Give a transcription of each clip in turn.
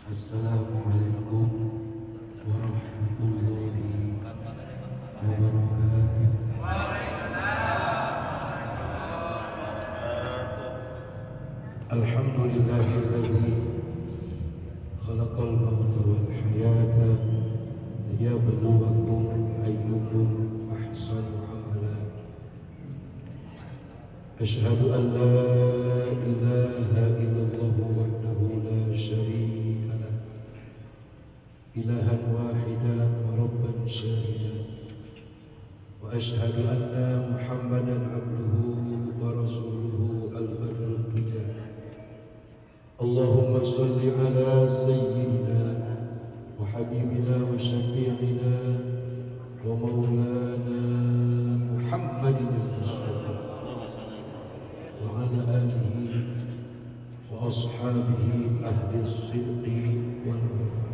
Assalamualaikum warahmatullahi wabarakatuh. Alhamdulillahilladzi khalaqal mauta wal hayata liyabluwakum ayyukum ahsanu amala. Asyhadu an la ilaha illallah wahdahu la syarika lah, ilahan wahida wa rabban syahida, wa asyhadu anna Muhammadan abduhu wa rasuluhu al-badrul huda. Allahumma salli ala sayyidina wa habibina wa syafi'ina wa maulana Muhammadin al-Mustafa wa ala alihi wa ashabihi ahli as-sidqi wal wafa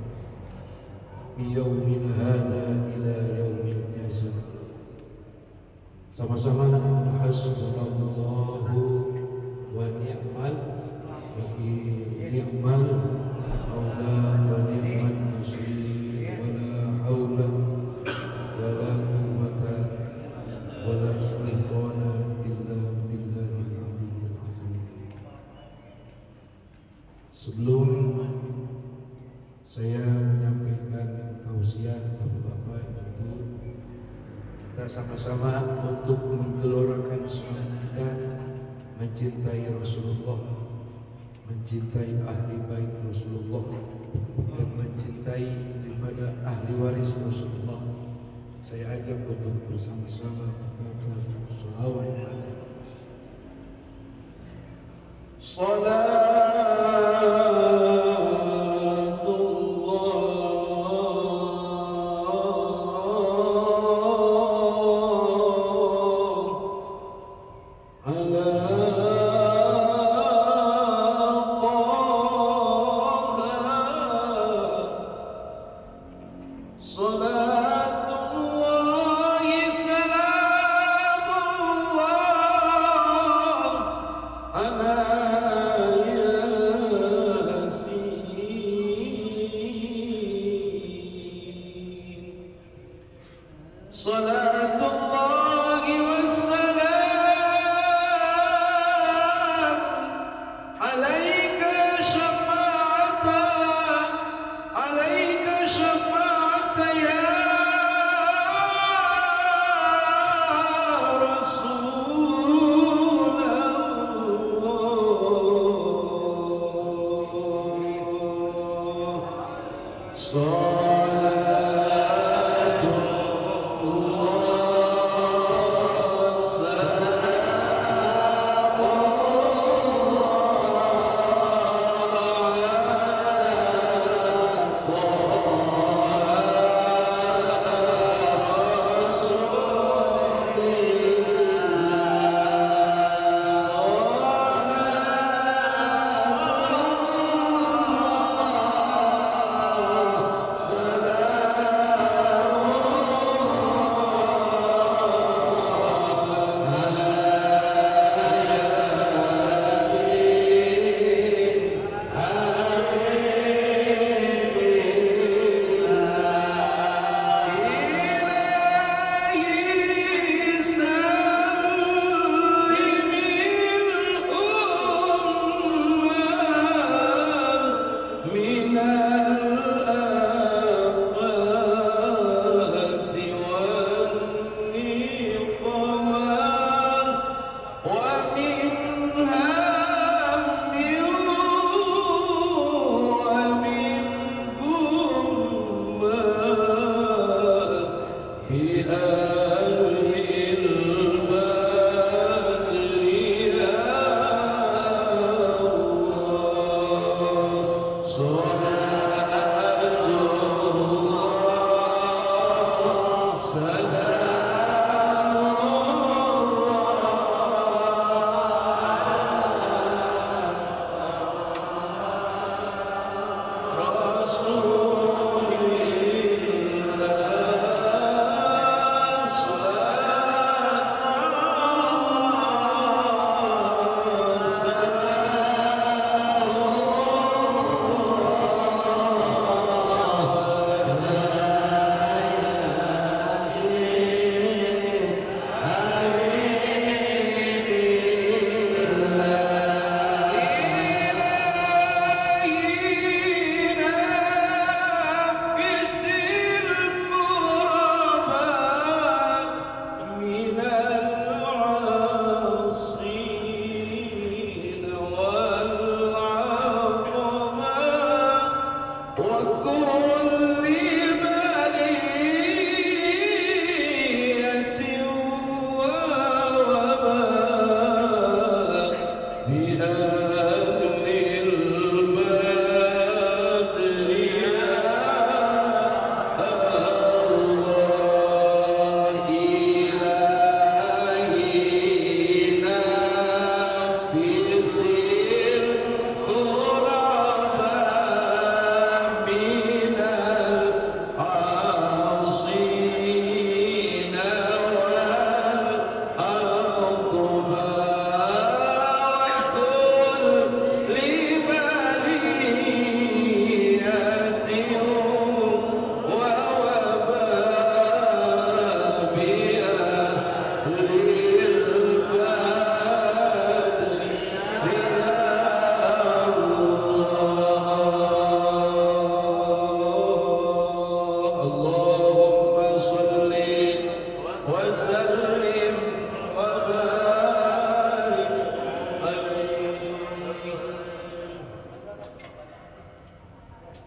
min yawmin hadha ila yawmil jazaa. Sama-sama hasbunallahu wa ni'mal wakil, ni'mal maula wa ni'mal nasir, wala haula wala quwwata wala sultana illa billahil aliyyil azim. Sebelum saya menyampaikan tausiah kepada Bapak Ibu, kita sama-sama untuk menggelorakan semangat kita mencintai Rasulullah, mencintai ahli bait Rasulullah, dan mencintai daripada ahli waris Rasulullah. Saya ajak untuk bersama-sama membaca shalawat. Salat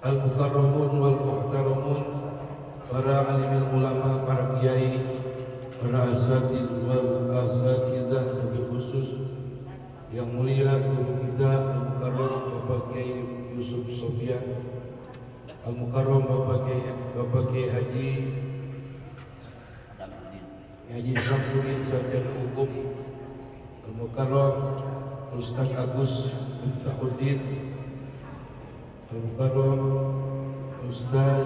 al-mukarramun wal muhtaramun, para alimul ulama, para kiai, para asatidz wal asatidzah, lebih khusus yang mulia guru kita al-mukarram Bapak Kiai Yusuf Sofyan, al-mukarram Bapak Kiai Haji Samsudin Sarjana Hukum, al-mukarram Ustaz Agus Miftahudin, al-mukarram Ustaz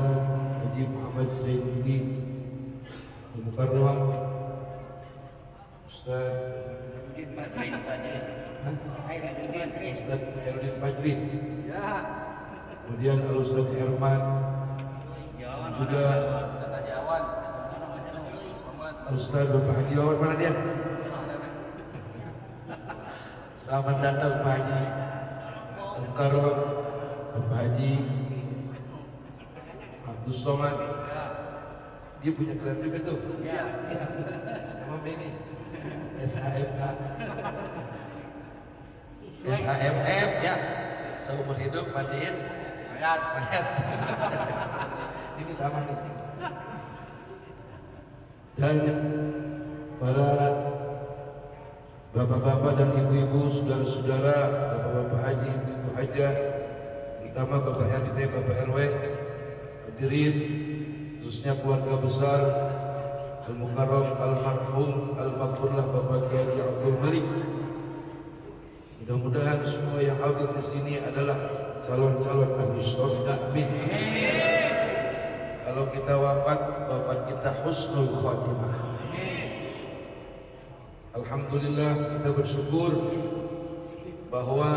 Haji Muhammad Zainuddin, al-mukarram Ustaz Ustaz Herudin Fajri, kemudian Al-Ustaz Herman, juga Al-Ustaz Bapak Haji Wawan, mana dia? Selamat datang Pak Haji. Al-Mukarram Bapak Haji Abdul Somad, dia punya gelar juga tuh. Sama ini SHMH, SHMF ya, seumur hidup mandiin mayat. Ini sama nih. Dan para bapak-bapak dan ibu-ibu, saudara-saudara, bapak-bapak haji, ibu-ibu hajah, terutama Bapak RT, Bapak RW, hadirin, khususnya keluarga besar Al-Mukarram Al-Marhum Al-Maghfurlah Bapak Kiai Abdul Malik. Mudah-mudahan semua yang hadir di sini adalah calon-calon ahli surga. Amin. Kalau kita wafat kita husnul khatimah. Alhamdulillah, kita bersyukur bahwa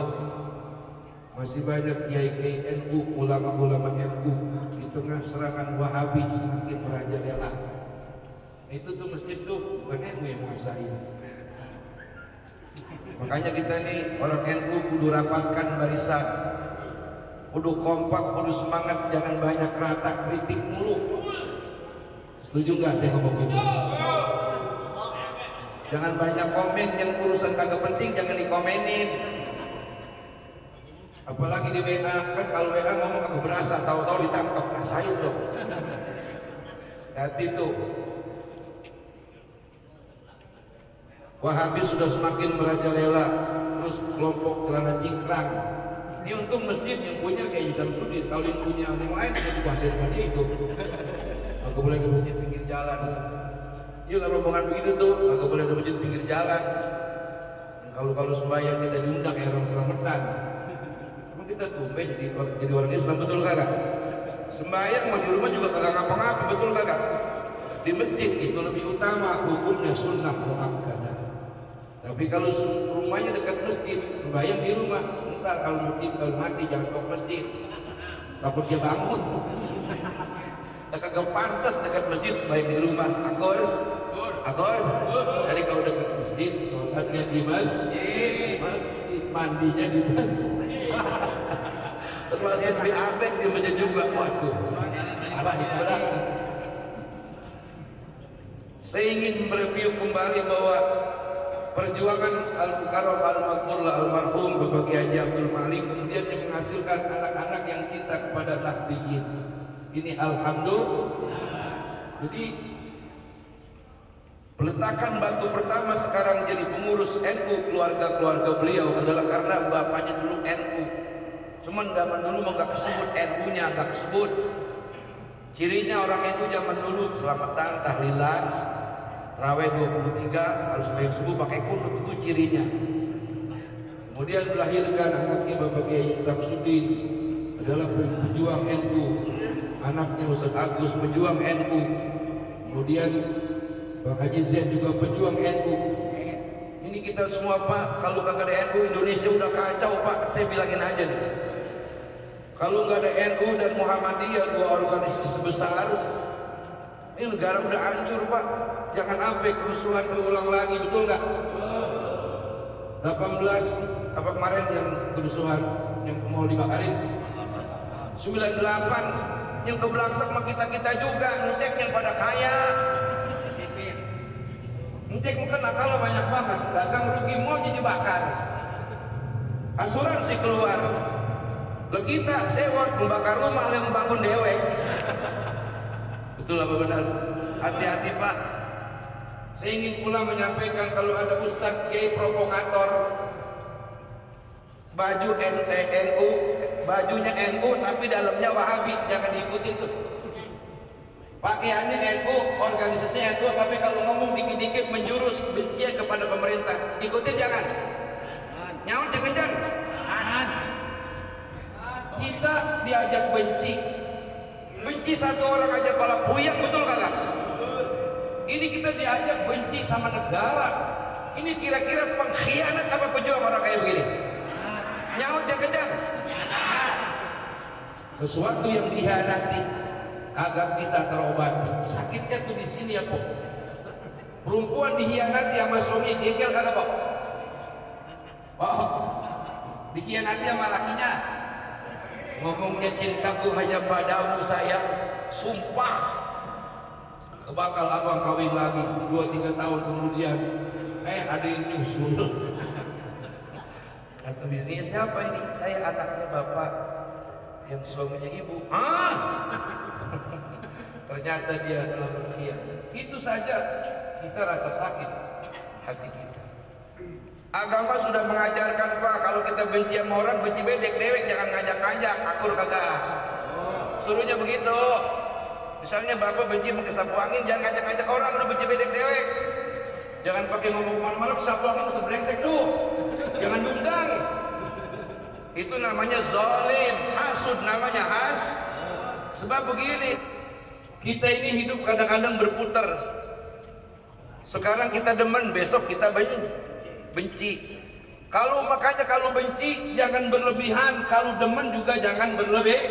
masih banyak kiai-kiai NU, ulama-ulama NU di tengah serangan Wahabi semakin merajalela. Itu tuh masjid tuh bukan NU yang menguasain. Makanya kita nih orang NU kudu rapatkan barisan, kudu kompak, kudu semangat, jangan banyak rata kritik mulu. Setuju nggak saya ngomong gitu? Jangan banyak komen, yang urusan kagak penting jangan dikomenin. Apalagi di WA, kan kalau WA ngomong kagak berasa, tahu-tahu ditangkap, rasain loh. Hati tuh. Wahabi sudah semakin merajalela, terus kelompok celana cingkrang. Ini untung masjid yang punya kayak Samsudin, kalau yang punya yang lain bisa dikuasai dengan itu. Aku boleh ke masjid pinggir jalan. Iya kalau rombongan begitu tuh, aku boleh ke masjid pinggir jalan. Kalau sembahyang kita diundang ya orang selamatan. Emang kita tumben jadi orang Islam, betul kagak? Sembahyang mau di rumah juga kagak ngapa-ngapa, betul kagak? Di masjid itu lebih utama, hukumnya sunnah muakkadah. Tapi kalau rumahnya dekat masjid, sembahyang di rumah. Ntar kalau mati jangan kau masjid, takut dia bangun. Kagak pantas dekat masjid, sembahyang di rumah. Akor. Jadi kalau dekat masjid, sholatnya di masjid, mandinya di masjid. Termasuk di abek di masjid juga. Waduh, salah itu benar. Saya ingin mereview kembali bahwa perjuangan Al-Mukarram Al-Maghfurlah Al-Marhum Bapak Kiai Haji Abdul Malik kemudian menghasilkan anak-anak yang cinta kepada Nahdliyin. Ini alhamdulillah. Jadi peletakan batu pertama sekarang jadi pengurus NU, keluarga beliau adalah karena bapaknya dulu NU. Cuman zaman dulu nggak kesebut NU-nya, nggak kesebut. Cirinya orang NU zaman dulu selamatan, tahlilan, Raweh 23, harus sembahyang subuh pakai kunut, itu cirinya. Kemudian melahirkan anaknya Bapak Kiai Samsudin adalah pejuang NU, anaknya Ustaz Agus pejuang NU. Kemudian Pak Haji Zain juga pejuang NU. Ini kita semua Pak, kalau kagak ada NU Indonesia udah kacau Pak, saya bilangin aja nih. Kalau nggak ada NU dan Muhammadiyah, dua organisasi besar, ini negara udah hancur Pak. Jangan sampai kerusuhan terulang lagi, betul nggak? 18 apa kemarin yang kerusuhan yang mau dibakarin? 98 yang kebelaksak sama kita juga, ngecek yang pada kaya. Ngecek mungkin kalau banyak banget, dagang rugi mau jadi bakar. Asuransi keluar. Lo kita sewot membakar rumah yang membangun dewek. Betul apa benar? Hati-hati Pak. Saya ingin pula menyampaikan kalau ada ustadz kiai provokator, baju NU, bajunya NU tapi dalamnya Wahabi, jangan diikutin tuh. Pakaiannya NU, organisasinya NU, tapi kalau ngomong dikit-dikit menjurus benci kepada pemerintah, ikutin jangan. Nyaut jangan. Kita diajak benci satu orang aja kepala puyeng, betul kagak? Ini kita diajak benci sama negara. Ini kira-kira pengkhianat apa pejuang orang kayak begini? Nyaut jangan. Sesuatu yang dihianati kagak bisa terobati. Sakitnya tuh di sini ya, Pok. Perempuan dihianati sama suami jengkel kagak, Pok? Oh, dikhianati sama lakinya. Ngomongnya cintaku hanya padamu sayang, sumpah. Bakal abang kawin lagi 2-3 tahun kemudian, ada yang nyusul. Kata bisnisnya siapa ini? Saya anaknya bapak yang suaminya ibu. Ternyata dia adalah pengkhianat. Itu saja kita rasa sakit hati kita. Agama sudah mengajarkan Pak, kalau kita benci sama orang, benci bedek dewek, jangan ngajak-ngajak, akur kagak. Suruhnya begitu. Misalnya bapak benci pakai sapu angin, jangan ngajak-ngajak orang udah benci bedek dewek. Jangan pakai ngomong kemana-mana, sapu angin udah brengsek tuh. Jangan diundang. Itu namanya zalim, hasud namanya Sebab begini, kita ini hidup kadang-kadang berputar. Sekarang kita demen, besok kita benci. Makanya kalau benci jangan berlebihan, kalau demen juga jangan berlebih.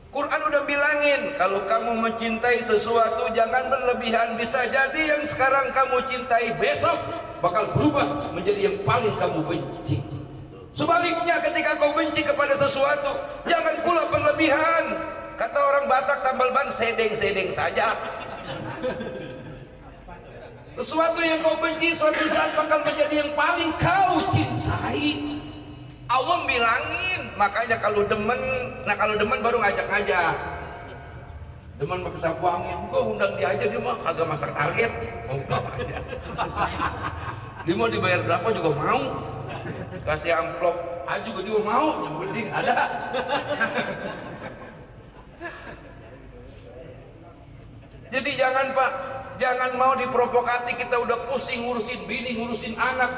Quran udah bilangin, kalau kamu mencintai sesuatu jangan berlebihan. Bisa jadi yang sekarang kamu cintai besok bakal berubah menjadi yang paling kamu benci. Sebaliknya ketika kau benci kepada sesuatu, jangan pula berlebihan. Kata orang Batak tambal ban, sedeng-sedeng saja. Sesuatu yang kau benci suatu saat bakal menjadi yang paling kau cintai. Allah bilangin, makanya kalau demen baru ngajak-ngajak. Demen pakai sapu angin, gua undang dia aja, dia mah kagak masak target. Dia mau dibayar berapa juga mau. Kasih amplop aja juga dia mau, yang penting ada. Jadi jangan Pak, jangan mau diprovokasi. Kita udah pusing ngurusin bini, ngurusin anak,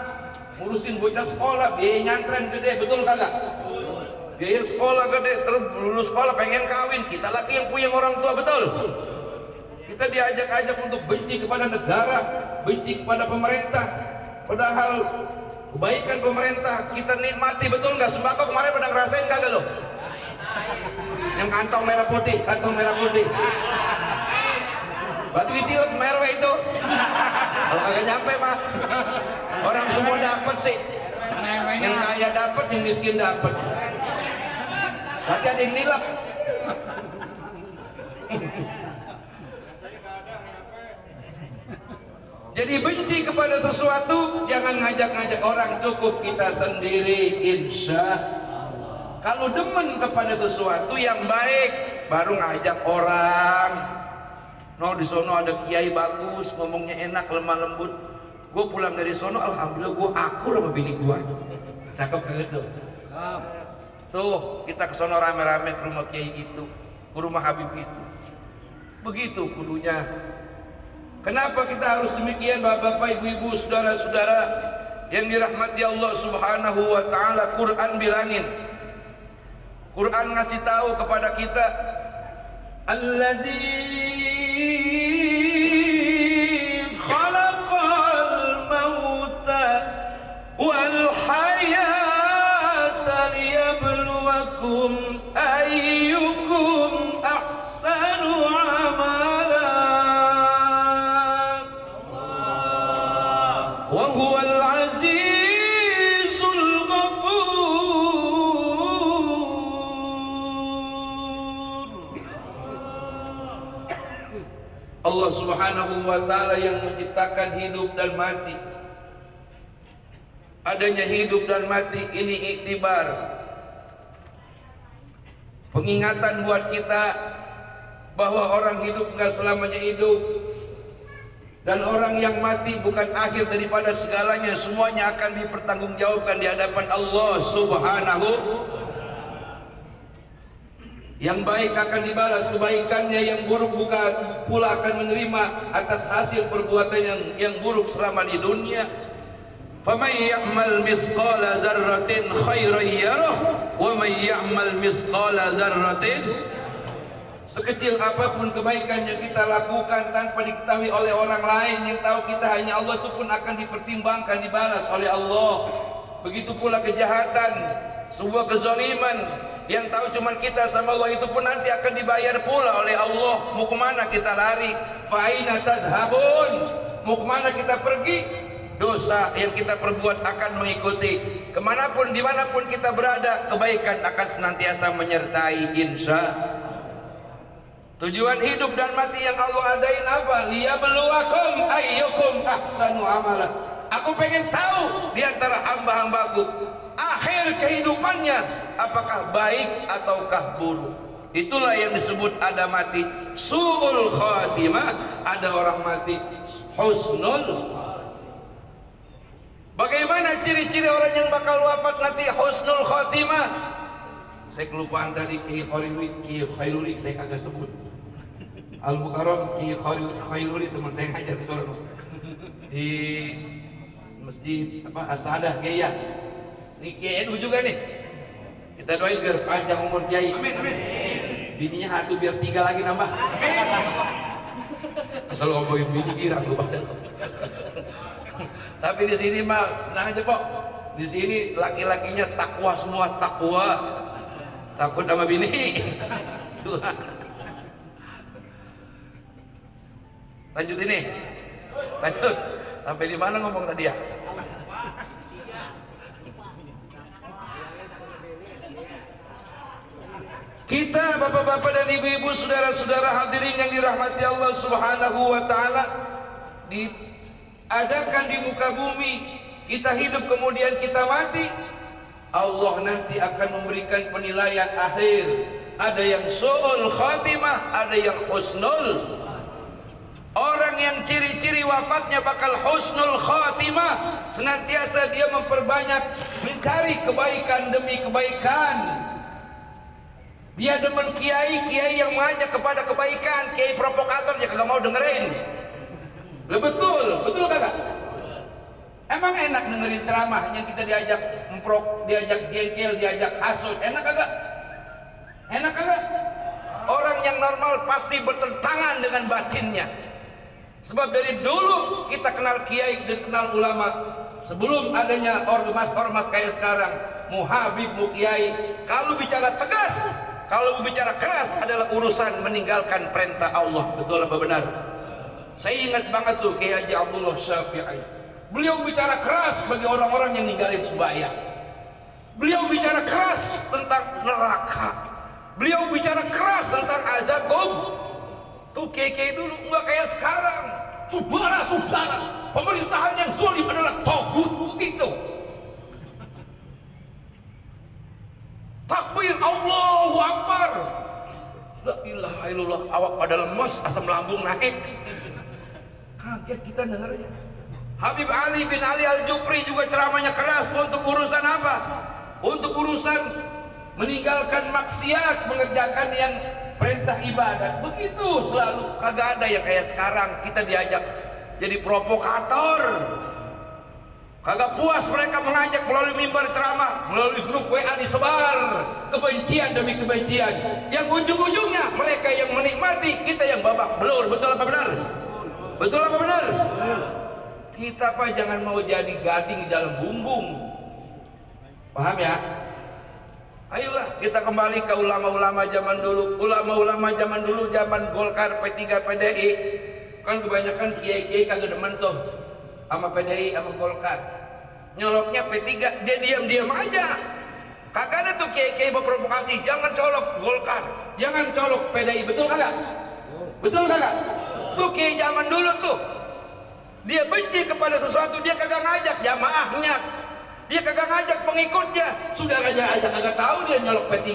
ngurusin bocah sekolah, biaya nyantren gede, betul kagak? Biaya sekolah gede, terus lulus sekolah pengen kawin, kita lagi yang punya orang tua, betul? Kita diajak-ajak untuk benci kepada negara, benci kepada pemerintah, padahal kebaikan pemerintah kita nikmati, betul nggak? Sembako kemarin pada ngerasain kagak lo? Yang kantong merah putih, berarti ditilep merwe itu. Kalau kagak nyampe mah orang semua dapat sih. Yang kaya dapat, yang miskin dapat. Berarti ada yang nilep. Jadi benci kepada sesuatu jangan ngajak-ngajak orang, cukup kita sendiri insya Allah. Kalau demen kepada sesuatu yang baik baru ngajak orang. No, di sono ada kiai bagus, ngomongnya enak, lemah lembut. Gue pulang dari sono, alhamdulillah gue akur sama bini gue. Cakep kagak tuh? Tuh, kita ke sono rame-rame ke rumah kiai itu, ke rumah Habib itu. Begitu kudunya. Kenapa kita harus demikian, bapak-bapak, ibu-ibu, saudara-saudara yang dirahmati Allah Subhanahu wa taala? Quran bilangin. Quran ngasih tahu kepada kita, Allazi khalaqal mauta wal hayata liyabluwakum ayyukum ahsanu amala wa huwal azizul ghafur. Allah Subhanahu wa ta'ala yang menciptakan hidup dan mati. Adanya hidup dan mati ini iktibar. Pengingatan buat kita bahwa orang hidup nggak selamanya hidup, dan orang yang mati bukan akhir daripada segalanya. Semuanya akan dipertanggungjawabkan di hadapan Allah Subhanahu. Yang baik akan dibalas kebaikannya, yang buruk pula akan menerima atas hasil perbuatan yang buruk selama di dunia. فَمَنْ يَعْمَلْ مِثْقَالَ ذَرَّةٍ خَيْرًا يَرَهُ وَمَنْ يَعْمَلْ مِثْقَالَ ذَرَّةٍ. Sekecil apapun kebaikan yang kita lakukan tanpa diketahui oleh orang lain, yang tahu kita hanya Allah, itu pun akan dipertimbangkan, dibalas oleh Allah. Begitu pula kejahatan, sebuah kezaliman yang tahu cuma kita sama Allah, itu pun nanti akan dibayar pula oleh Allah. Mau kemana kita lari? Fa'ina tazhabun. Mau kemana kita pergi? Dosa yang kita perbuat akan mengikuti. Kemanapun, dimanapun kita berada, kebaikan akan senantiasa menyertai, insya. Tujuan hidup dan mati yang Allah adain apa? Liyabluwakum ayyukum ahsanu amala. Aku pengen tahu di antara hamba-hambaku akhir kehidupannya apakah baik ataukah buruk. Itulah yang disebut ada mati su'ul khatimah, ada orang mati husnul. Bagaimana ciri-ciri orang yang bakal wafat nanti husnul khatimah? Saya kelupaan tadi Ki Khairuli saya kagak sebut. Al-Mukarram Ki Khairuli teman saya ngajar di sana di masjid As-Saadah Kiai. Ini Kiai NU juga nih. Kita doain biar panjang umur Kiai. Amin amin. Bininya satu biar 3 lagi nambah. Asal ngomongin bini girang lu pada. Tapi di sini mah tenang aja kok. Di sini laki-lakinya takwa semua, takwa. Takut sama bini. Lanjut ini. Lanjut. Sampai di mana ngomong tadi ya? Kita bapak-bapak dan ibu-ibu, saudara-saudara hadirin yang dirahmati Allah Subhanahu wa taala, diadakan di muka bumi, kita hidup kemudian kita mati. Allah nanti akan memberikan penilaian akhir. Ada yang su'ul khatimah, ada yang husnul. Orang yang ciri-ciri wafatnya bakal husnul khatimah, senantiasa dia memperbanyak mencari kebaikan demi kebaikan. Dia demen kiai yang mengajak kepada kebaikan, kiai provokator dia kagak mau dengerin. Betul kagak? Emang enak dengerin ceramah yang kita diajak memprok, diajak jengkel, diajak hasut, enak kagak? Enak kagak? Orang yang normal pasti bertentangan dengan batinnya. Sebab dari dulu kita kenal kiai dan kenal ulama, sebelum adanya ormas kayak sekarang, mu habib, mu kiai, kalau bicara tegas, kalau bicara keras adalah urusan meninggalkan perintah Allah. Betul apa benar? Saya ingat banget tuh Kiai Haji Abdullah Syafi'i. Beliau bicara keras bagi orang-orang yang ninggalin sembahyang. Beliau bicara keras tentang neraka. Beliau bicara keras tentang azab kubur. Tuh kiai dulu nggak kayak sekarang. Saudara-saudara, pemerintahan yang zalim adalah tagut, begitu. Takbir Allahu Akbar. La ilaha illallah, awak pada lemas, asam lambung naik. Kaget kita dengarnya. Habib Ali bin Ali Al-Jufri juga ceramahnya keras untuk urusan apa? Untuk urusan meninggalkan maksiat, mengerjakan yang perintah ibadat. Begitu selalu, kagak ada yang kayak sekarang kita diajak jadi provokator. Kagak puas mereka mengajak melalui mimbar ceramah, melalui grup WA disebar kebencian demi kebencian, yang ujung-ujungnya mereka yang menikmati, kita yang babak belur. Betul apa benar? Betul apa benar? Kita apa jangan mau jadi gading di dalam bumbung. Paham ya? Ayolah kita kembali ke ulama-ulama zaman dulu. Ulama-ulama zaman dulu, zaman Golkar, P3, PDI, kan kebanyakan kiai-kiai kagak demen tuh sama PDI, sama Golkar. Nyoloknya P3, dia diam-diam aja. Kagak ada tuh kiai-kiai berprovokasi, jangan colok Golkar, jangan colok PDI. Betul kagak? Betul kagak? Tuh kiai zaman dulu tuh, dia benci kepada sesuatu, dia kagak ngajak jamaahnya, dia kagak ngajak pengikutnya, saudaranya aja kagak tahu dia nyolok P3.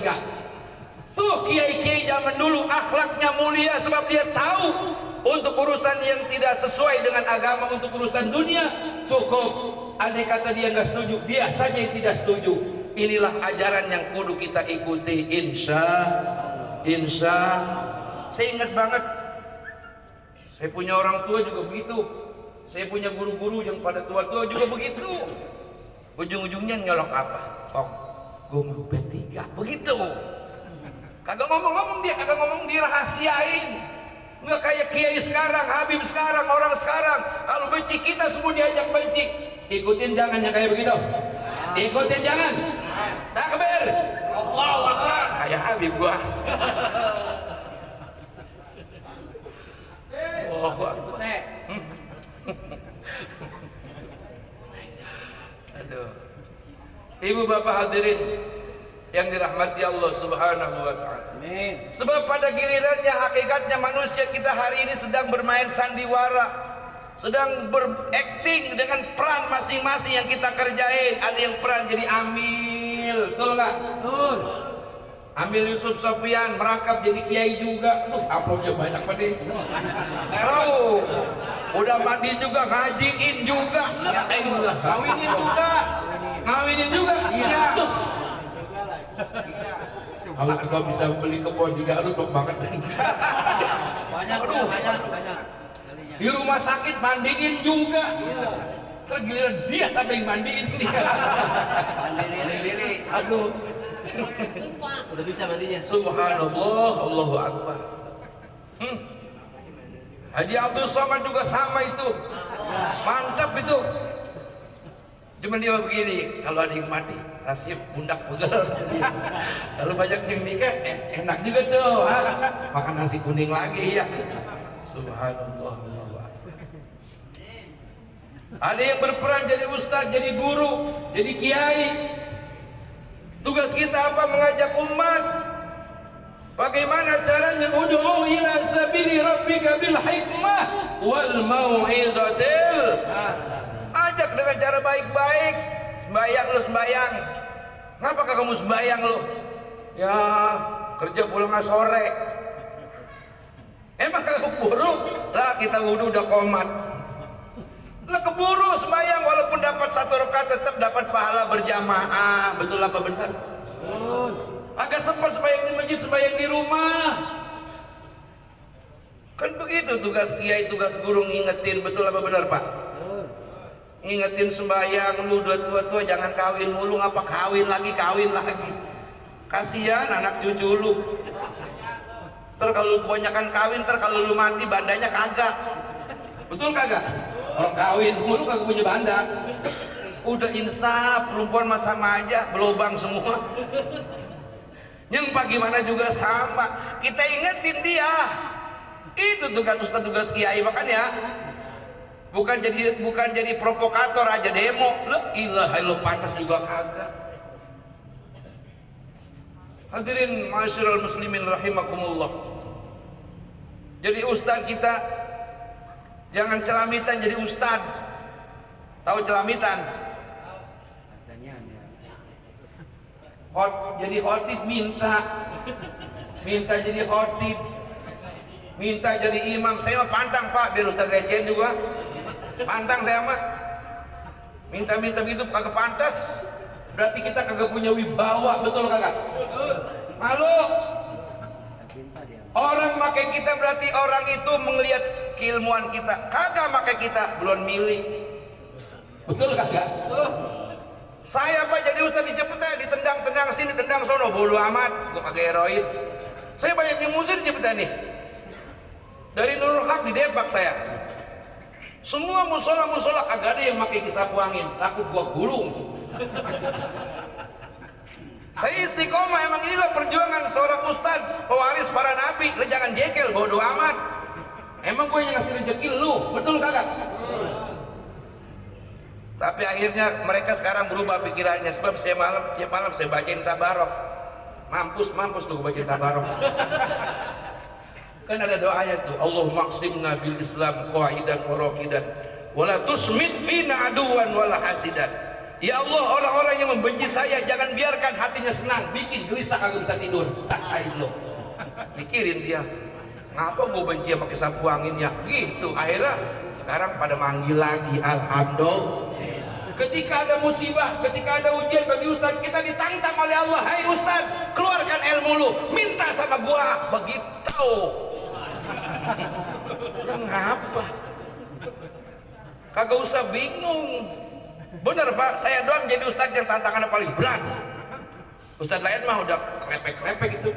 Tuh kiai-kiai zaman dulu akhlaknya mulia sebab dia tahu untuk urusan yang tidak sesuai dengan agama, untuk urusan dunia cukup. Andai kata dia nggak setuju, dia saja yang tidak setuju. Inilah ajaran yang kudu kita ikuti. Insya. Saya ingat banget, saya punya orang tua juga begitu. Saya punya guru-guru yang pada tua-tua juga begitu. Ujung-ujungnya nyolok apa? Kok gue mau P3 begitu. Kagak ngomong-ngomong, dia kagak ngomong, dirahasiain. Nggak kayak kiai sekarang, Habib sekarang, orang sekarang. Kalau benci kita semua diajak benci. Ikutin jangan yang kayak begitu. Ikutin jangan. Takbir. Allahu Akbar. Kayak Habib gua. Allahu Akbar. Aduh. Ibu bapak hadirin yang dirahmati Allah Subhanahu wa taala. Amin. Sebab pada gilirannya hakikatnya manusia kita hari ini sedang bermain sandiwara, sedang berakting dengan peran masing-masing yang kita kerjain. Ada yang peran jadi amil, betul nggak? Betul. Amil Yusuf Sofyan merangkap jadi kiai juga. Uploadnya banyak banget. Udah mandi juga, ngajiin juga, ngawinin juga, Iya. Kalau kau bisa beli kebun di Garut banget. Banyak. Di rumah sakit mandiin juga. Tergiliran dia sampai mandiin dia. Aduh. Udah bisa mandinya. Subhanallah, Allahu Akbar. Haji Abdul Somad juga sama itu. Mantap itu. Cuman dia begini, kalau ada yang mati, nasib pundak pegel. Kalau banyak yang nikah, enak juga tuh. Makan nasi kuning lagi ya. Subhanallah, Allahu Akbar. Ada yang berperan jadi ustaz, jadi guru, jadi kiai. Tugas kita apa? Mengajak umat. Bagaimana caranya? Ud'u ila sabili rabbika bil hikmah wal mau'izatil hasanah. Ajak dengan cara baik-baik. Sembayang lu sembayang. Ngapakah kamu sembayang lu? Ya kerja pulang sore. Emang kagak keburu? Lah kita wudu udah komat. Lah keburu sembayang walaupun dapat 1 rakaat tetap dapat pahala berjamaah. Betul apa benar? Agak sempat sembahyang di masjid, sembahyang di rumah. Kan begitu tugas kiai, tugas guru ngingetin. Betul apa benar Pak? Ngingetin sembahyang, lu udah tua-tua jangan kawin mulu. Ngapa kawin lagi. Kasihan anak cucu lu. Ntar kalau kebanyakan kawin, ntar kalau lu mati bandanya kagak. Betul kagak? Orang kawin mulu kagak punya banda. Udah insaf, perempuan mah sama aja, belobang semua. Yang bagaimana juga sama. Kita ingetin dia. Itu tugas ustaz, tugas kiai. Makanya bukan jadi provokator aja demo. La ilaha illallah, pantas juga kagak. Hadirin ma'asyiral muslimin rahimakumullah. Jadi ustaz kita jangan celamitan jadi ustaz. Tahu celamitan? Jadi khotib minta jadi khotib, minta jadi imam. Saya mah pantang Pak, biar ustaz recen juga. Pantang saya mah. Minta begitu kagak pantas. Berarti kita kagak punya wibawa, betul kagak? Malu. Orang makai kita berarti orang itu melihat keilmuan kita. Kagak makai kita, belum milih. Betul kagak? Saya Pak jadi ustaz di Ciputat, ditendang sini, tendang sono, bodo amat, gua kagak heroin. Saya banyak yang musuh di Ciputat nih. Dari Nurul Haq di Depok saya. Semua musola kagak ada yang pakai sapu angin, takut gua gulung. Saya istiqomah, emang inilah perjuangan seorang ustaz, pewaris para nabi. Lu jangan jekel, bodo amat. Emang gue yang ngasih rezeki lu, betul kagak? Tapi akhirnya mereka sekarang berubah pikirannya. Sebab saya tiap malam saya bacain tabarok. Mampus lu bacain tabarok. Kan ada doanya tuh, Allahumma aqsimna bil Islam qaidan wa raqidan wala tusmit fina aduwan wala hasidan. Ya Allah, orang-orang yang membenci saya jangan biarkan hatinya senang, bikin gelisah kagak bisa tidur. Lo mikirin dia, ngapa gue benci sama sapu anginnya gitu. Akhirnya sekarang pada manggil lagi. Alhamdulillah. Ketika ada musibah, ketika ada ujian bagi Ustaz, kita ditantang oleh Allah. Hai Ustaz, keluarkan ilmu lu, minta sama gua. Begitu. Ngapa? Kagak usah bingung. Bener Pak, saya doang jadi Ustaz yang tantangannya paling berat. Ustaz lain mah udah klepek-klepek gitu.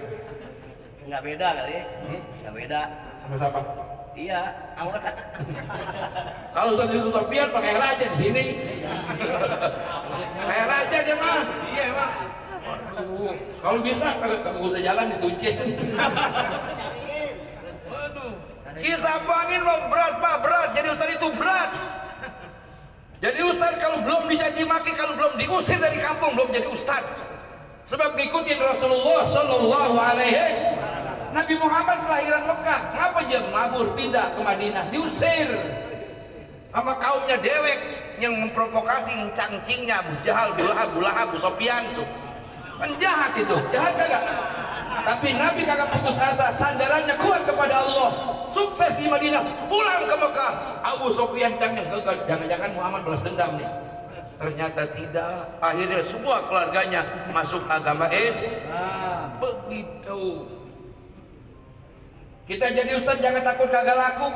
Nggak beda kali, nggak beda. Sama siapa? Iya, awal. Kalau Ustaz Yusuf Sofian pakai raja di sini. Kayak raja dia mah. Iya emang. Waduh, kalau bisa kalau usah jalan dituncin. Waduh. Kisah angin mah berat Pak, berat. Jadi Ustaz itu berat. Jadi Ustaz kalau belum dicaci maki, kalau belum diusir dari kampung, belum jadi Ustaz. Sebab ngikutin Rasulullah Sallallahu Alaihi Nabi Muhammad kelahiran Mekah, ngapa dia mabur pindah ke Madinah? Diusir sama kaumnya dewek yang memprovokasi, cangcingnya Abu Jahal, Abu Lahab, Abu Sofyan tuh. Kan jahat itu, jahat kagak? Tapi Nabi kagak putus asa, sandarannya kuat kepada Allah. Sukses di Madinah, pulang ke Mekah. Abu Sofyan gagal, jangan-jangan Muhammad balas dendam nih. Ternyata tidak. Akhirnya semua keluarganya masuk agama Islam. Begitu. Kita jadi Ustaz jangan takut kagak laku.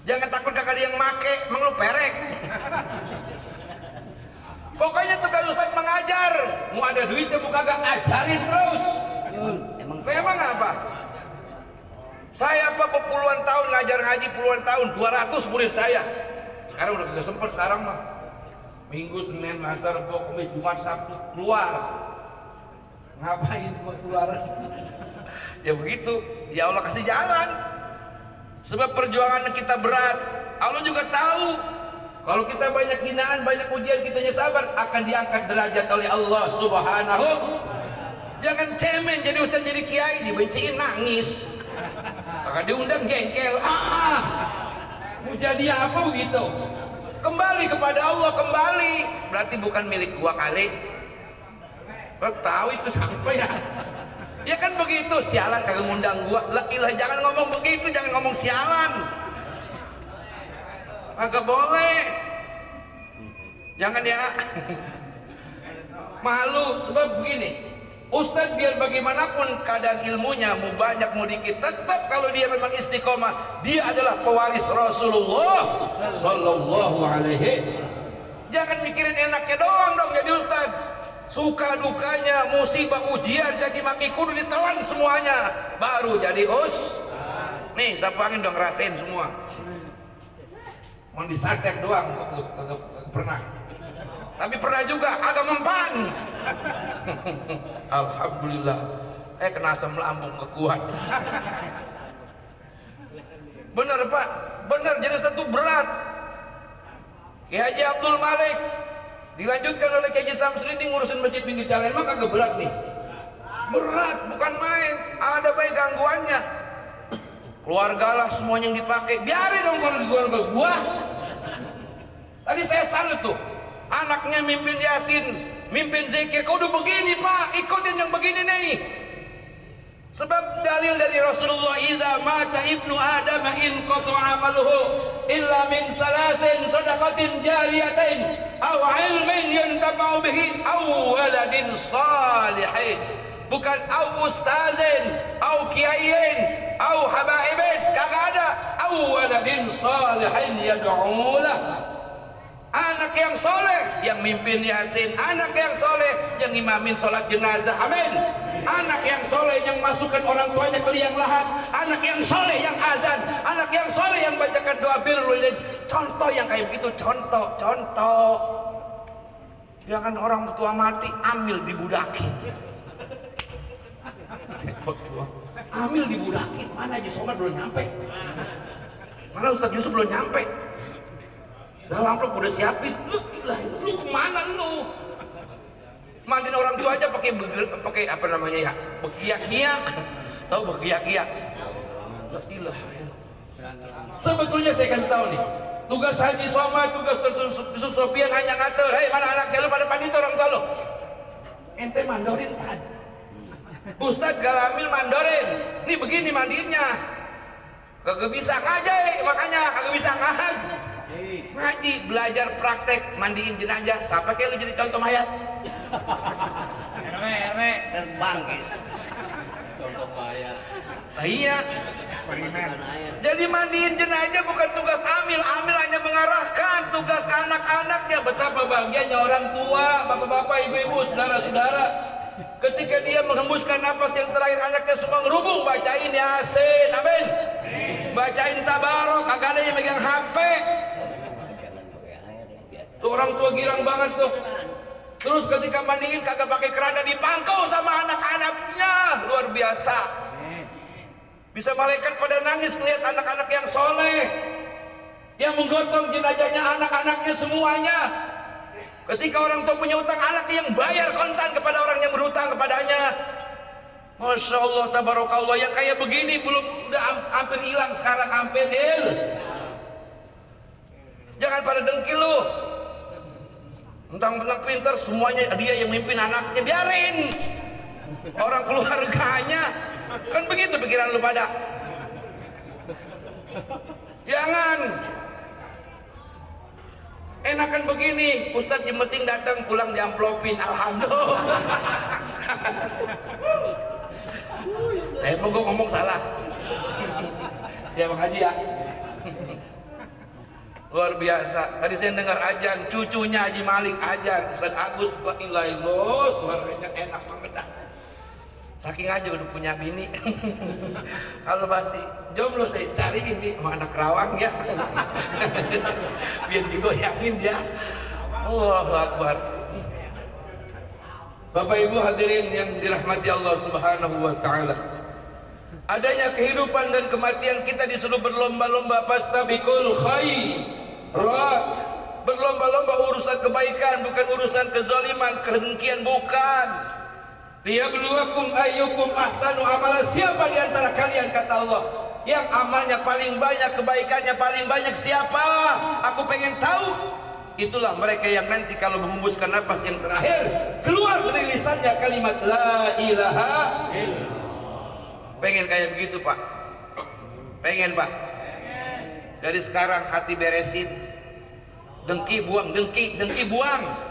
Jangan takut kagak ada yang make, emang lu perek. Pokoknya tugas Ustaz mengajar. Mau ada duitnya mau kagak, ajarin terus. Memang apa? Saya apa puluhan tahun ngajar ngaji, puluhan tahun, 200 murid saya. Sekarang udah kagak sempet sekarang mah. Minggu, Senin, Selasa, Rabu, Kamis, Jumat, Sabtu keluar. Ngapain gua keluar? Ya begitu, ya Allah kasih jalan. Sebab perjuangan kita berat. Allah juga tahu kalau kita banyak hinaan, banyak ujian, kitanya sabar, akan diangkat derajat oleh Allah Subhanahu. Jangan cemen jadi ustaz, jadi kiai dibenciin nangis. Maka diundang jengkel. Mau jadi apa begitu? Kembali kepada Allah, kembali. Berarti bukan milik gua kali. Lo tahu itu sampai ya. Ya kan begitu, sialan kagak ngundang gua. La ilah, jangan ngomong begitu, jangan ngomong sialan. Kagak boleh. Jangan ya. Malu, sebab begini. Ustadz biar bagaimanapun keadaan ilmunya, mau banyak mau dikit, tetap kalau dia memang istiqomah, dia adalah pewaris Rasulullah Sallallahu Alaihi. Jangan mikirin enaknya doang dong jadi ustadz. Suka dukanya, musibah, ujian, caci maki kudu ditelan semuanya, baru jadi Nih, sapu angin dong rasain semua. Mau disantet doang, kagak pernah. Tapi pernah juga agak mempan. Alhamdulillah. Kena asam lambung kekuat. Bener Pak, bener jadi satu berat. Kiai Haji Abdul Malik dilanjutkan oleh Kiai Haji Samsudin ngurusin masjid pinggir jalan, mah kagak berat nih. Berat, bukan main. Ada baik gangguannya. Keluarga lah semuanya yang dipakai. Biarin dong kalau di keluarga gua. Tadi saya salut tuh. Anaknya mimpin Yasin, mimpin zikir. Kau udah begini Pak, ikutin yang begini nih. Sebab dalil dari Rasulullah, iza mata ibnu Adam in qata amaluhu illa min salasin sadaqatin jariyatin aw ilmin yuntafa'u bihi aw waladin salihin. Bukan au ustazin, au kiaiin, au habaibin, kagak ada. Au waladin salihin yad'ulah. Anak yang soleh yang mimpin Yasin, anak yang soleh yang imamin sholat jenazah, amin. Anak yang soleh yang masukkan orang tuanya ke liang lahat, anak yang soleh yang azan, anak yang soleh yang bacakan doa birrul walidain. Contoh yang kayak begitu, contoh. Jangan orang tua mati ambil dibudakin. Ambil dibudakin, mana aja sobat belum nyampe, mana Ustaz Yusuf belum nyampe. Dalam amplop udah siapin, lu kemana lu? Mandiin orang tua aja pakai apa namanya ya? Begiak-giak. Tahu begiak-giak? Sebetulnya saya kasih tahu nih, Tugas Haji Somad, tugas Yusuf Sofian hanya ngatur, hei mana anaknya lu pada pandit orang tua lu. Ente mandorin tad. Ustadz Galamil mandorin. Ini begini mandiinnya. Kagak bisa ngajai, makanya kagak bisa ngahan. Ngaji, belajar praktek mandiin jenazah. Siapa kayak lu jadi contoh mayat? Rame terbang gitu. Contoh mayat. Iya. Eksperimen. Jadi mandiin jenazah bukan tugas Amil. Amil hanya mengarahkan tugas anak-anaknya. Betapa bahagianya orang tua, bapak-bapak, ibu-ibu, saudara-saudara. Ketika dia menghembuskan napas yang terakhir, anaknya semua ngerubung, bacain Yasin, amin. Bacain Tabarok, kagak ada yang megang HP. Tuh orang tua girang banget tuh. Terus ketika mandiin kagak pakai keranda, dipangkau sama anak-anaknya, luar biasa. Bisa malaikat pada nangis melihat anak-anak yang soleh, yang menggotong jenazahnya anak-anaknya semuanya. Ketika orang tua punya utang, anak yang bayar kontan kepada orang yang berhutang kepadanya. Masya Allah, tabarakallah. Yang kayak begini belum udah hampir hilang sekarang, hampir jangan pada dengki lu. Mentang-mentang pintar, semuanya dia yang mimpin anaknya, biarin. Orang keluarganya, kan begitu pikiran lu pada. Jangan. Enakan begini, Ustadz yang penting datang pulang diamplopin, alhamdulillah. Emang gue ngomong salah. Ya Bang Haji ya. Luar biasa. Tadi saya dengar ajan, cucunya Haji Malik ajan, Ustadz Agus, la ilaha illallah, suaranya enak banget dah. Saking aja udah punya bini. Kalau masih jomblo saya cari ini sama anak Kerawang ya. Biar digoyangin dia. Allahu Akbar. Bapak Ibu hadirin yang dirahmati Allah Subhanahu wa taala. Adanya kehidupan dan kematian kita disuruh berlomba-lomba, fastabiqul khairat. Berlomba-lomba urusan kebaikan, bukan urusan kezaliman, kedengkian, bukan. Liyabluwakum ayyukum ahsanu amala. Siapa di antara kalian, kata Allah, yang amalnya paling banyak, kebaikannya paling banyak, siapa? Aku pengen tahu. Itulah mereka yang nanti kalau menghembuskan napas yang terakhir, keluar dari lisannya kalimat la ilaha illallah. Pengen kayak begitu Pak? Pengen Pak? Dari sekarang hati beresin. Dengki buang, dengki buang.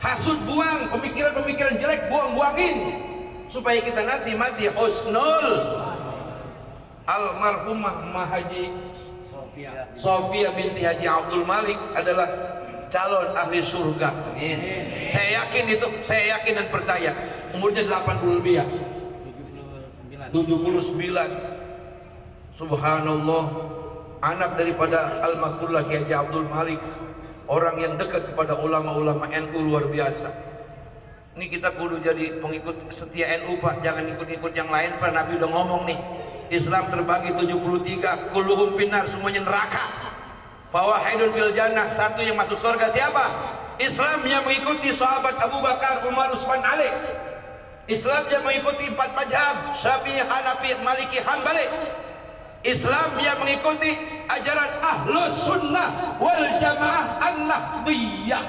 Hasud buang, pemikiran-pemikiran jelek buang-buangin, supaya kita nanti mati husnul. Almarhumah Haji Sofia binti Haji Abdul Malik adalah calon ahli surga. Saya yakin itu, saya yakin dan percaya. Umurnya 80 lebih ya. 79. Subhanallah, anak daripada Al-Makullah Haji Abdul Malik. Orang yang dekat kepada ulama-ulama NU luar biasa. Ini kita kudu jadi pengikut setia NU Pak, jangan ikut-ikut yang lain Pak. Nabi udah ngomong nih, Islam terbagi 73, kulluhum finnar, semuanya neraka. Fawahidun fil jannah, satu yang masuk surga siapa? Islam yang mengikuti sahabat Abu Bakar, Umar, Utsman, Ali. Islam yang mengikuti 4 mazhab, Syafi'i, Hanafi, Maliki, Hanbali. Islam yang mengikuti ajaran Ahlus Sunnah wal Jamaah An-Nahdiyah.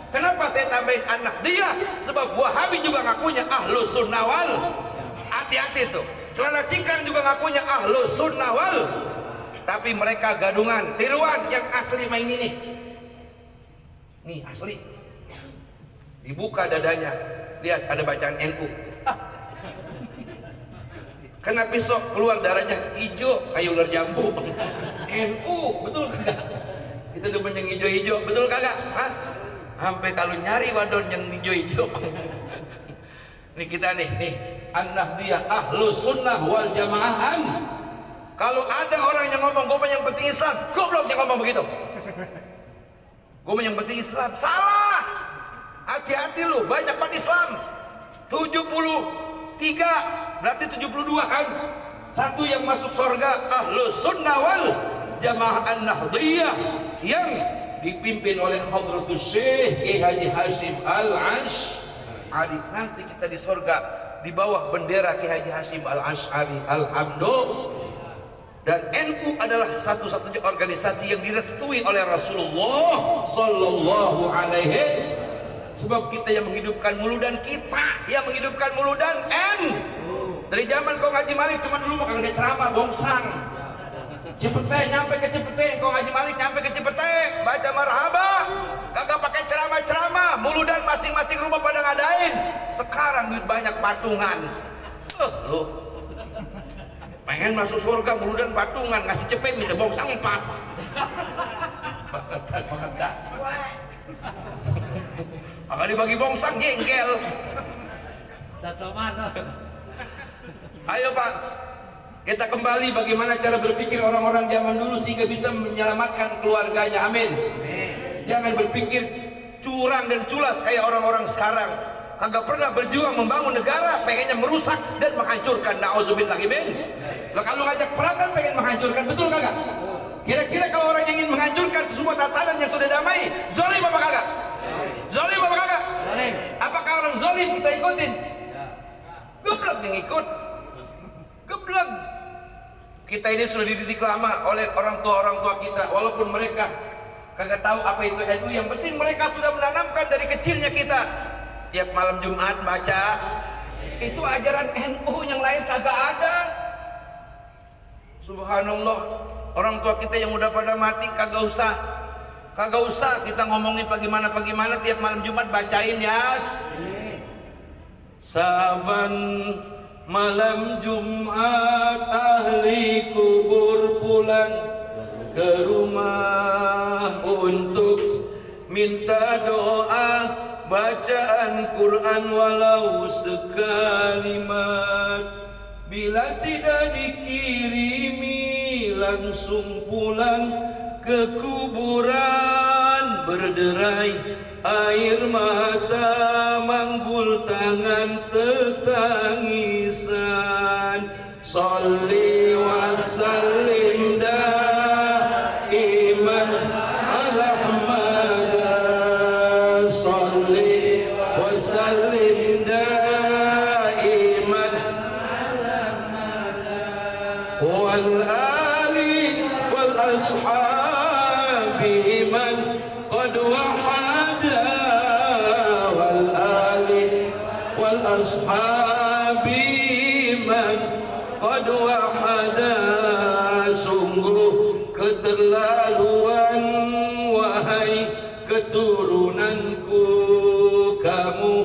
Kenapa saya tambahin An-Nahdiyah? Sebab Wahabi juga ngakunya Ahlus Sunnah wal. Hati-hati tuh. Celana cingkrang juga ngakunya Ahlus Sunnah wal. Tapi mereka gadungan, tiruan. Yang asli main ini. Nih asli. Dibuka dadanya. Lihat ada bacaan NU. Karena besok keluar darahnya hijau kayak ular jambu. NU, betul kagak? Kita demen yang hijau-hijau, betul kagak? Hah? Sampai kalau nyari wadon yang hijau-hijau. Nih kita nih An-Nahdiyah Ahlus Sunnah wal Jamaah. Kalau ada orang yang ngomong gue yang penting Islam, goblok yang ngomong begitu. Gue yang penting Islam, salah. Hati-hati lu, banyak banget Islam. 73 berarti 72 kan? Satu yang masuk surga Ahlus Sunnah wal Jamaah An-Nahdiyah yang dipimpin oleh Hadratus Syekh Ki Haji Hasyim Al-Asy'ari. Nanti kita di surga di bawah bendera Ki Haji Hasyim Al-Asy'ari. Alhamdulillah. Dan NU adalah satu-satunya organisasi yang direstui oleh Rasulullah Sallallahu Alaihi. Sebab kita yang menghidupkan Mulu dan kita yang menghidupkan Mulu dan dari zaman Kong Haji Malik cuma dulu mah kagak ada ceramah bongsang. Cipete nyampe ke Cipete, Kong Haji Malik nyampe ke Cipete, baca marhaba, kagak pakai ceramah-ceramah, Mulu dan masing-masing rumah pada ngadain. Sekarang duit banyak patungan. Lu pengen masuk surga Mulu dan patungan, ngasih cepet minta bongsang 4. Akan dibagi bongsang jengkel. Ayo Pak, kita kembali bagaimana cara berpikir orang-orang zaman dulu sehingga bisa menyelamatkan keluarganya. Amin. Jangan berpikir curang dan culas kayak orang-orang sekarang. Kagak pernah berjuang membangun negara, pengennya merusak dan menghancurkan. Nauzubillah min. Lah kalau ngajak perang kan pengen menghancurkan, betul kagak? Kira-kira kalau orang yang ingin menghancurkan sebuah tatanan yang sudah damai, zalim apa kagak? Zalim apa kagak? Apakah orang zalim kita ikutin? Geblek yang ikut. Geblek. Kita ini sudah dididik lama oleh orang tua kita, walaupun mereka kagak tahu apa itu NU. Yang penting mereka sudah menanamkan dari kecilnya kita. Tiap malam Jumat baca itu ajaran NU, yang lain kagak ada. Subhanallah, orang tua kita yang udah pada mati kagak usah kita ngomongin bagaimana tiap malam Jumat bacain Yas. Saban malam Jumat ahli kubur pulang ke rumah untuk minta doa, bacaan Quran walau sekalimat. Bila tidak dikirimi langsung pulang ke kuburan, berderai air mata, manggul tangan tetangisan. Sholli wa sallim daiman ala Muhammad. Sholli wa sallim daiman wal ali wal ashabi man qad wahada, wal ali wal ashabi man qad wahada. Sungguh keterlaluan wahai keturunanku, kamu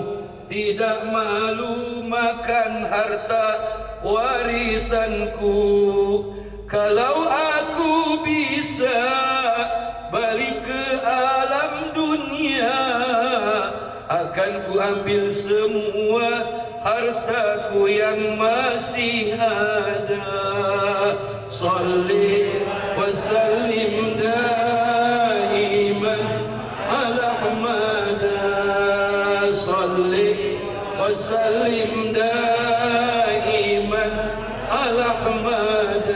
tidak malu makan harta warisanku. Kalau aku bisa balik ke alam dunia, akan ku ambil semua hartaku yang masih ada. Sholli wa sallim daiman ala Muhammad. Sholli wa sallim daiman ala Muhammad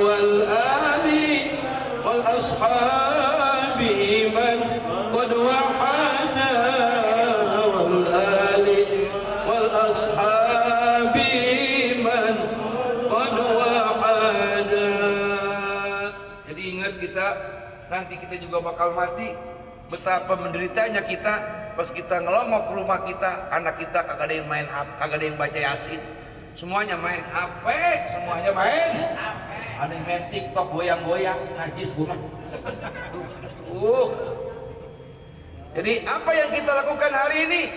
wal ali wal ashabi man qad wahada, wal ali wal ashabi man qad wahada. Jadi ingat, kita nanti kita juga bakal mati. Betapa menderitanya kita pas kita ngelongok ke rumah kita, anak kita kagak ada yang main HP, kagak ada yang baca Yasin, semuanya main HP, semuanya main HP. Ada yang main TikTok goyang-goyang, najis gua. Jadi apa yang kita lakukan hari ini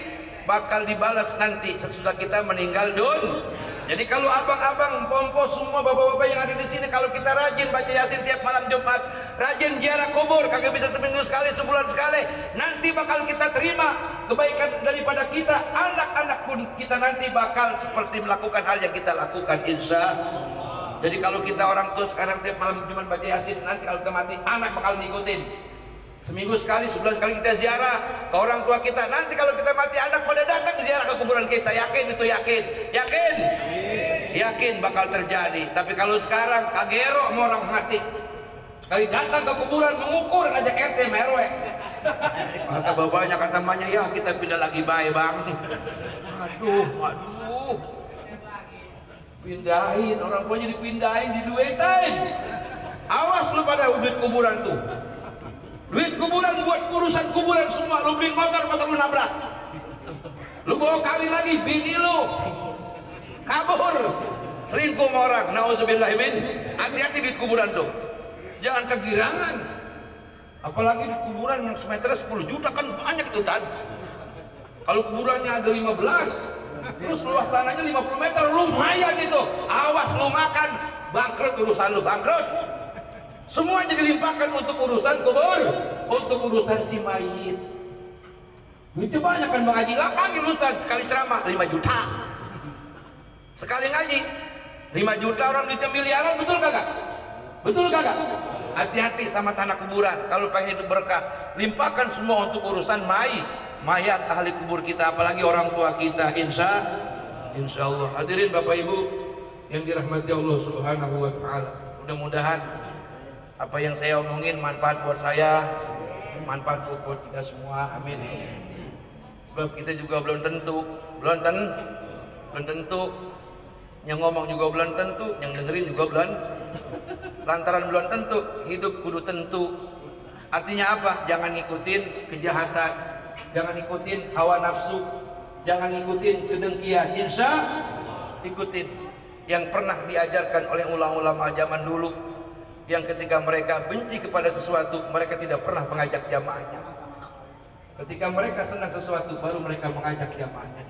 bakal dibalas nanti sesudah kita meninggal dunia. Jadi kalau abang-abang, pompo, semua bapak-bapak yang ada di sini, kalau kita rajin baca Yasin tiap malam Jumat, rajin ziarah kubur, kagak bisa seminggu sekali, sebulan sekali, nanti bakal kita terima kebaikan daripada kita. Anak-anak pun kita nanti bakal seperti melakukan hal yang kita lakukan, insya Allah. Jadi kalau kita orang tua sekarang tiap malam Jumat baca Yasin, nanti kalau kita mati, anak bakal ngikutin. Seminggu sekali, sebulan sekali kita ziarah ke orang tua kita. Nanti kalau kita mati, anak pada datang ziarah ke kuburan kita. Yakin itu, yakin bakal terjadi. Tapi kalau sekarang kagero mau orang mati, sekali datang ke kuburan mengukur ngajak RT RW. Kata bapaknya, kata mamanya, ya kita pindah lagi baik bang. Aduh. Pindahin, orang tuanya dipindahin, diduetin. Awas lu pada duit kuburan tuh. Duit kuburan buat urusan kuburan semua. Lu beli motor lu nabrak. Lu bawa kawin lagi, bini lu kabur, selingkuh sama orang. Nauzubillahimin. Hati-hati duit kuburan tuh. Jangan kegirangan. Apalagi di kuburan yang semeternya 10 juta kan banyak itu Tan. Kalau kuburannya ada 15, terus luas tanahnya 50 meter, lumayan itu. Awas lu makan, bangkrut urusan lu, bangkrut. Semua jadi limpahkan untuk urusan kubur, untuk urusan si mayit. Itu banyak kan Bang Haji, lapangin Ustaz sekali ceramah 5 juta. Sekali ngaji 5 juta, orang duitnya miliaran, betul kagak? Betul kagak? Hati-hati sama tanah kuburan. Kalau pengen itu berkah, limpahkan semua untuk urusan mayat ahli kubur kita, apalagi orang tua kita. Insya Allah. Hadirin Bapak Ibu yang dirahmati Allah Subhanahu wa taala. Mudah-mudahan apa yang saya omongin manfaat buat saya, manfaat buat kita semua. Amin. Sebab kita juga belum tentu. Yang ngomong juga belum tentu, yang dengerin juga belum. Lantaran belum tentu, hidup kudu tentu. Artinya apa? Jangan ngikutin kejahatan, jangan ngikutin hawa nafsu, jangan ngikutin kedengkian. Ikutin yang pernah diajarkan oleh ulama-ulama zaman dulu, yang ketika mereka benci kepada sesuatu, mereka tidak pernah mengajak jamaahnya. Ketika mereka senang sesuatu, baru mereka mengajak jamaahnya.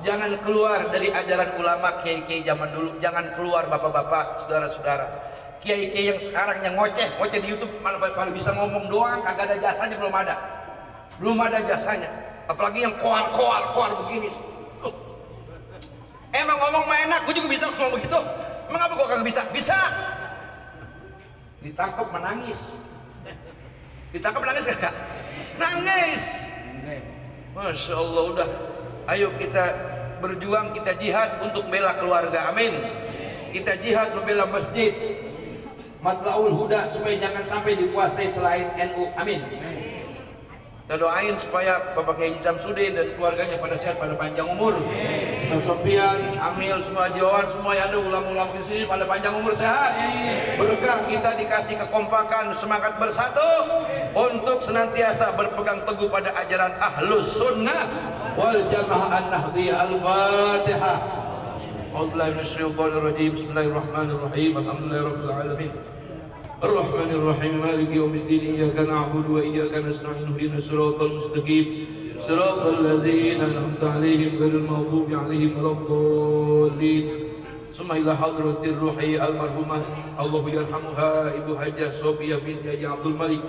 Jangan keluar dari ajaran ulama kiai-kiai zaman dulu. Jangan keluar bapak-bapak, saudara-saudara. Kiai-kiai yang sekarang yang ngoceh di YouTube, malah bisa ngomong doang, kagak ada jasanya, belum ada jasanya. Apalagi yang koar begini. Emang ngomong mah enak, gue juga bisa ngomong begitu. Emang apa gue kagak bisa? Bisa. Ditangkap menangis enggak? Nangis. Masya Allah. Udah, ayo kita berjuang, kita jihad untuk bela keluarga. Amin. Kita jihad membela masjid Matlaul Huda supaya jangan sampai dikuasai selain NU. Amin. Kita doain supaya Bapak Kiai Samsudin dan keluarganya pada sehat, pada panjang umur. Ustaz Sofian, Amil, semua Jawan, semua yang ada ulama-ulama di sini pada panjang umur, sehat. Berkah kita dikasih kekompakan, semangat bersatu untuk senantiasa berpegang teguh pada ajaran Ahlus Sunnah wal Jamaah An-Nahdhiyah. Al-Fatihah. A'udzubillahi minasyaitonir rajim. Bismillahirrahmanirrahim. Alhamdulillahirabbil alamin. الرحمن الرحيم مالك يوم الدين إياك نعبد وإياك نستعين اهدنا الصراط المستقيم صراط الذين أنعمت عليهم غير المغضوب عليهم ولا الضالين ثم إلى حضرة الروح المرحومة الله يرحمها Ibu Hajah Sofia binti Haji Abdul Malik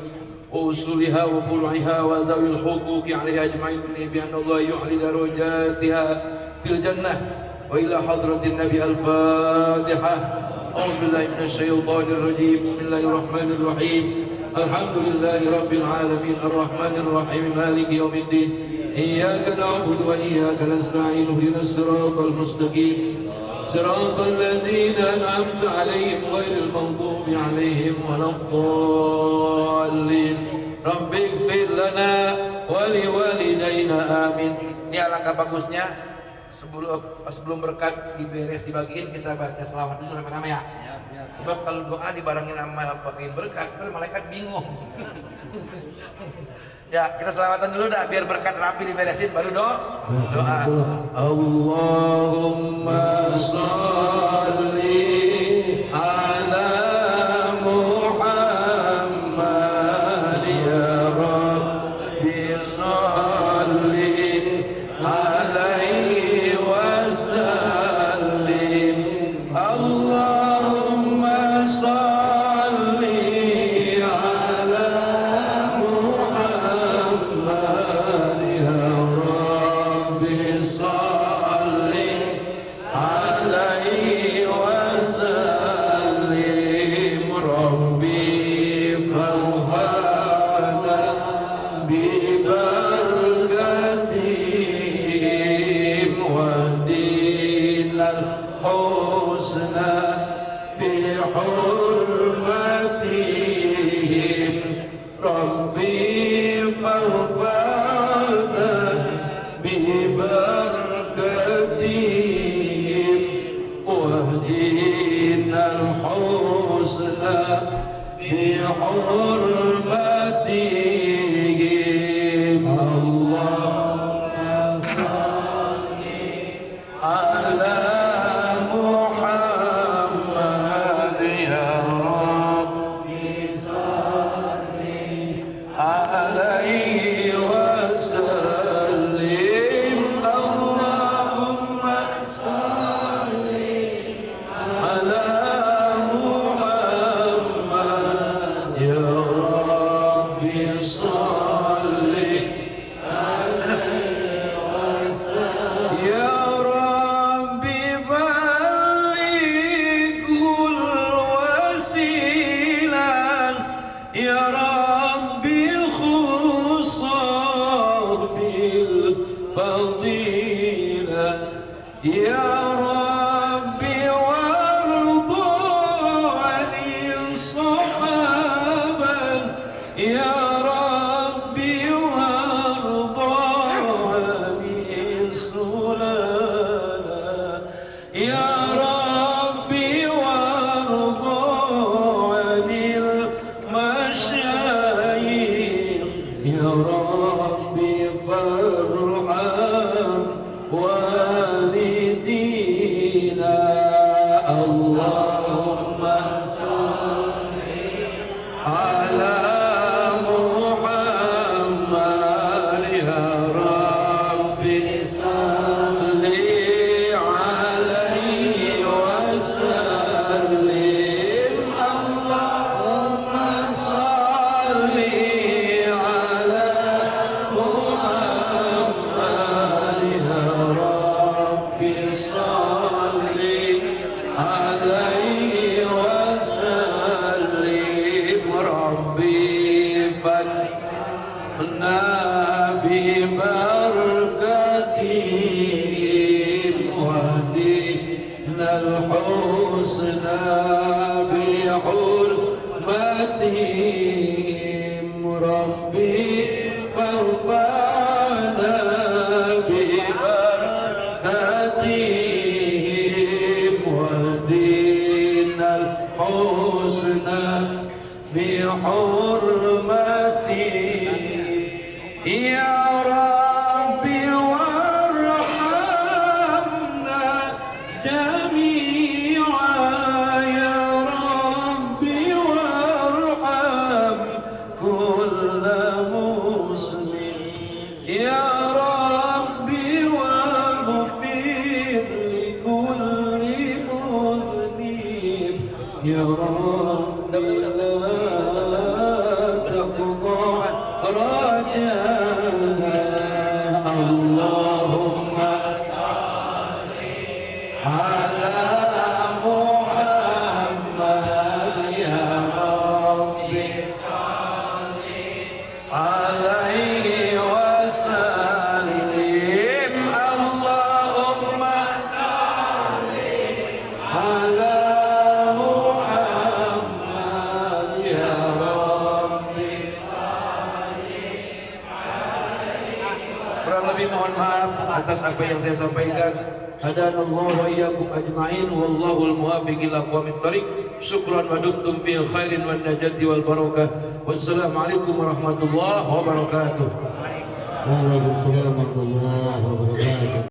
وأصولها وفروعها وذوي الحقوق عليها أجمعين بأن الله يعلي درجاتها في الجنة وإلى حضرة النبي الفاتحة. أعوذ بالله من الشيطان الرجيم. بسم الله الرحمن الرحيم. الحمد لله رب العالمين الرحمن الرحيم مالك يوم الدين إياك نعبد وإياك نستعين اهدنا الصراط المستقيم صراط الذين أنعمت عليهم غير المغضوب عليهم ولا الضالين رب اغفر لنا ولوالدينا آمين. Ini alangkah bagusnya sebelum berkat diberes dibagiin, kita baca selawat dulu sama-sama ya. Sebab kalau doa dibarengin sama bagiin berkat, terus malaikat bingung. Ya, kita selawatan dulu dah biar berkat rapi diberesin, baru doa. Allahumma sholli ala Muhammad ya Rabbi sholli alaihi واهدنا الحسنى بحرمتهم اللهم صل على محمد يا رب صل عليه وسلم اللهم صل على محمد يا رب صل عليه وسلم يا رب بلغ الوسيلة يا رب خص بالفضيلة يا رب وارضى عن الصحابة يا رب وارضى عن السلالة يا رب وارضى عن المشايخ يا رب فارحم والدينا اللهم صل على محمد يا رب صل عليه وسلم اللهم صل على محمد يا رب صل عليه وسلم ربي فتحنا ببركتهم واهدنا الحسنى بحرمتهم ربي فارفعنا ببركتهم واهدنا الحسنى بحرمتهم يا ربي وارحمنا جميعا يا ربي وارحم كل مسلم يا ربي واغفر لكل مذنب يا ربي لا تقضى رجانا اللهم صل على محمد يا رب صل عليه وسلم اللهم صل على محمد يا رب kurang lebih mohon maaf atas apa yang saya sampaikan. Hadanallahu wa iyyakum ajma'in wallahul muwaffiq ila aqwamit thoriq. Syukran wa dumtum fi khairin wan najati wal barakah. Wassalamualaikum warahmatullahi wabarakatuh. Waalaikumsalam warahmatullahi wabarakatuh.